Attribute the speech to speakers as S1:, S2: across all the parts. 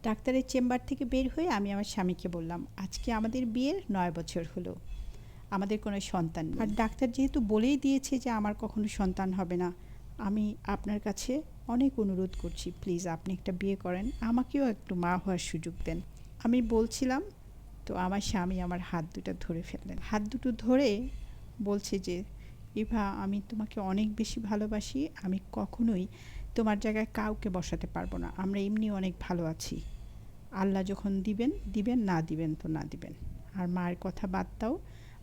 S1: ডাক্তারের চেম্বার থেকে বের হয়ে আমি আমার স্বামীকে বললাম, আজকে আমাদের বিয়ের ৯ বছর হলো। আমাদের কোনো সন্তান নেই। আর ডাক্তার যেহেতু বলেই দিয়েছে যে আমার কখনো সন্তান হবে না, আমি আপনার কাছে অনেক অনুরোধ করছি, প্লিজ আপনি একটা বিয়ে করেন, আমাকেও একটু মা হওয়ার সুযোগ দেন। আমি বলছিলাম, তো আমার স্বামী আমার হাত দুটো ধরে ফেললেন। হাত দুটো ধরে বলছে যে, ইভা, আমি তোমাকে অনেক বেশি ভালোবাসি, আমি কখনোই তোমার জায়গায় কাউকে বসাতে পারবো না। আমরা এমনি অনেক ভালো আছি। আল্লাহ যখন দিবেন দিবেন, না দিবেন তো না দিবেন। আর মায়ের কথা বাদ দাও,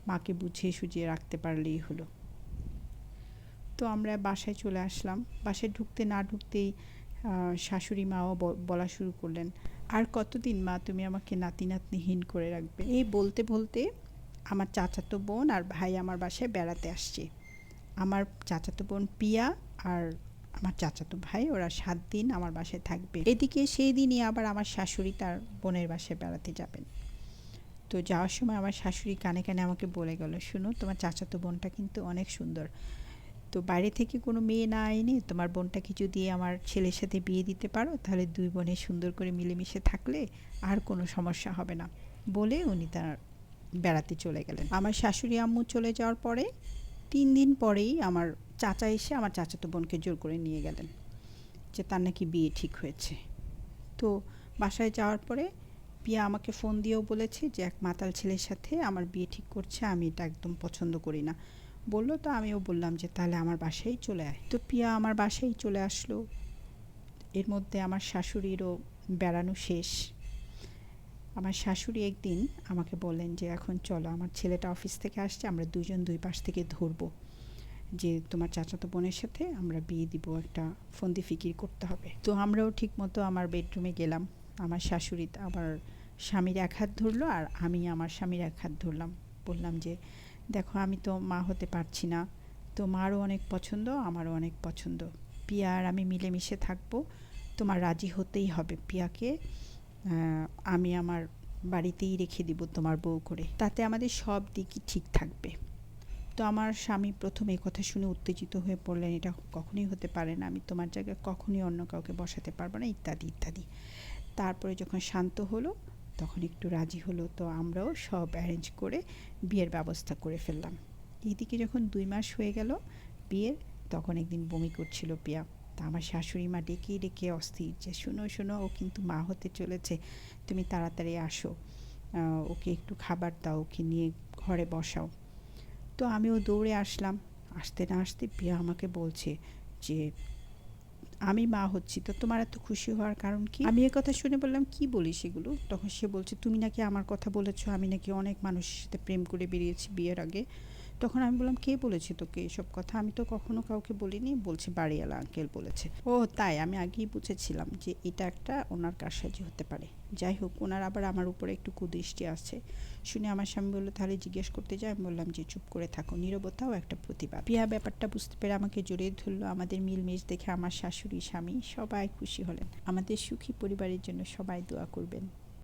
S1: মাকে বুঝিয়ে সুঝিয়ে রাখতে পারলেই হলো। তো আমরা বাসায় চলে আসলাম। বাসায় ঢুকতে না ঢুকতেই শাশুড়ি মাও বলা শুরু করলেন, আর কতদিন মা তুমি আমাকে নাতি নাতনিহীন করে রাখবে? এই বলতে বলতে আমার চাচাতো বোন আর ভাই আমার বাসায় বেড়াতে আসছে। আমার চাচাতো বোন পিয়া আর আমার চাচাতো ভাই, ওরা ৭ দিন আমার বাসায় থাকবে। এদিকে সেই দিনই আবার আমার শাশুড়ি তার বোনের বাসায় বেড়াতে যাবেন। তো যাওয়ার সময় আমার শাশুড়ি কানে কানে আমাকে বলে গেল, শুনো, তোমার চাচাতো বোনটা কিন্তু অনেক সুন্দর, তো বাইরে থেকে কোনো মেয়ে না এনে তোমার বোনটাকে যদি আমার ছেলের সাথে বিয়ে দিতে পারো, তাহলে দুই বোনে সুন্দর করে মিলেমিশে থাকলে আর কোনো সমস্যা হবে না। বলে উনি তার বেড়াতে চলে গেলেন। আমার শাশুড়ি আম্মু চলে যাওয়ার পরে ৩ দিন পরেই আমার চাচা এসে আমার চাচাতো বোনকে জোর করে নিয়ে গেলেন যে তার নাকি বিয়ে ঠিক হয়েছে। তো বাসায় যাওয়ার পরে পিয়া আমাকে ফোন দিয়েও বলেছে যে এক মাতাল ছেলের সাথে আমার বিয়ে ঠিক করছে, আমি এটা একদম পছন্দ করি না বললো। তো আমিও বললাম যে তাহলে আমার বাসায় চলে আয়। তো পিয়া আমার বাসায় চলে আসলো। এর মধ্যে আমার শাশুড়িরও বেড়ানো শেষ। আমার শাশুড়ি একদিন আমাকে বললেন যে এখন চলো, আমার ছেলেটা অফিস থেকে আসছে, আমরা দুজন দুই পাশ থেকে ধরবো, যে তোমার চাচাতো বোনের সাথে আমরা বিয়ে দিব, একটা ফন্দি ফিকির করতে হবে। তো আমরাও ঠিক মতো আমার বেডরুমে গেলাম। আমার শাশুড়ি আমার স্বামীর এক হাত ধরলো আর আমি আমার স্বামীর এক হাত ধরলাম। বললাম যে দেখো, আমি তো মা হতে পারছি না, তো মারও অনেক পছন্দ, আমারও অনেক পছন্দ, পিয়া আর আমি মিলেমিশে থাকবো, তোমার রাজি হতেই হবে। পিয়াকে আমি আমার বাড়িতেই রেখে দিব তোমার বউ করে, তাতে আমাদের সব দিকই ঠিক থাকবে। তো আমার স্বামী প্রথমে এই কথা শুনে উত্তেজিত হয়ে পড়লেন, এটা কখনোই হতে পারে না, আমি তোমার জায়গায় কখনোই অন্য কাউকে বসাতে পারবো না, ইত্যাদি ইত্যাদি। তারপরে যখন শান্ত হলো তখন একটু রাজি হলো। তো আমরাও সব অ্যারেঞ্জ করে বিয়ের ব্যবস্থা করে ফেললাম। এইদিকে যখন ২ মাস হয়ে গেল বিয়ের, তখন একদিন বমি করছিল পিয়া। তা আমার শাশুড়ি মা ডেকে ডেকে অস্থির যে, শোনো শোনো, ও কিন্তু মা হতে চলেছে, তুমি তাড়াতাড়ি আসো, ওকে একটু খাবার দাও, ওকে নিয়ে ঘরে বসাও। তো আমিও দৌড়ে আসলাম। আসতে না আসতে পিয়া আমাকে বলছে যে, আমি মা হচ্ছি, তো তোমার এত খুশি হওয়ার কারণ কি? আমি এ কথা শুনে বললাম, কি বলিস এগুলো? তখন সে বলছে, তুমি নাকি আমার কথা বলেছো, আমি নাকি অনেক মানুষের সাথে প্রেম করে বেরিয়েছি বিয়ের আগে। তখন আমি বললাম, কে বলেছে তোকে এসব কথা? আমি তো কখনো কাউকে বলিনি। বলছে বাড়িওয়ালা আঙ্কেল বলেছে। ও তাই, আমি আগেই বুঝেছিলাম যে এটা একটা ওনার কারসাজি হতে পারে। যাই হোক, ওনার আবার আমার উপরে একটু কুদৃষ্টি আছে। শুনে আমার স্বামী বললো, তাহলে জিজ্ঞেস করতে যাই? আমি বললাম যে চুপ করে থাকো, নীরবতাও একটা প্রতিবাদ। পিয়া ব্যাপারটা বুঝতে পেরে আমাকে জড়িয়ে ধরলো। আমাদের মিলমিশ দেখে আমার শাশুড়ি স্বামী সবাই খুশি হলেন। আমাদের সুখী পরিবারের জন্য সবাই দোয়া করবেন।